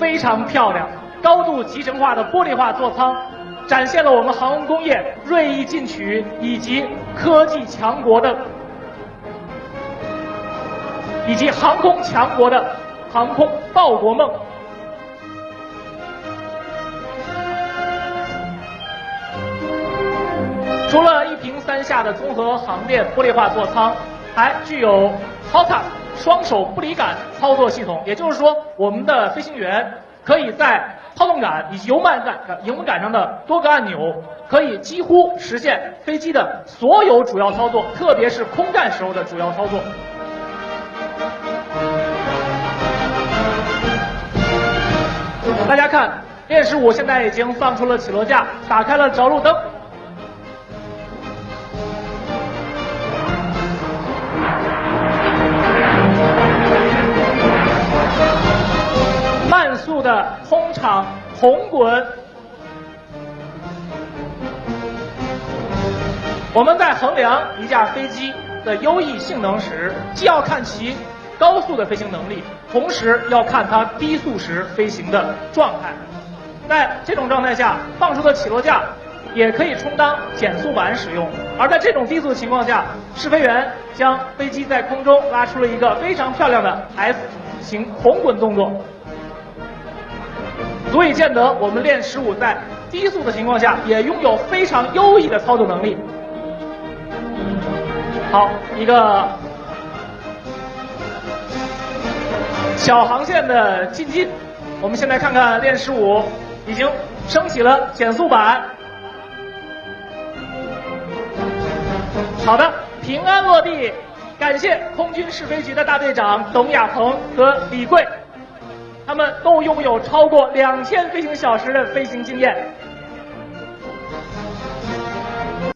非常漂亮，高度集成化的玻璃化座舱，展现了我们航空工业锐意进取以及科技强国的，以及航空强国的航空报国梦。除了一平三下的综合航电玻璃化座舱，还具有 HOTAS 双手不离杆操作系统，也就是说，我们的飞行员可以在操纵杆以及油门杆上的多个按钮，可以几乎实现飞机的所有主要操作，特别是空战时候的主要操作。大家看，练15现在已经放出了起落架，打开了着陆灯。慢速的空场红滚。我们在衡量一架飞机的优异性能时，既要看其高速的飞行能力，同时要看它低速时飞行的状态。在这种状态下，放出的起落架也可以充当减速板使用。而在这种低速的情况下，试飞员将飞机在空中拉出了一个非常漂亮的 S 型红滚动作。足以见得我们练15在低速的情况下也拥有非常优异的操作能力。好，一个小航线的进近，我们先来看看练15已经升起了减速板。好的，平安落地，感谢空军试飞局的大队长董亚鹏和李贵。他们都拥有超过2000飞行小时的飞行经验，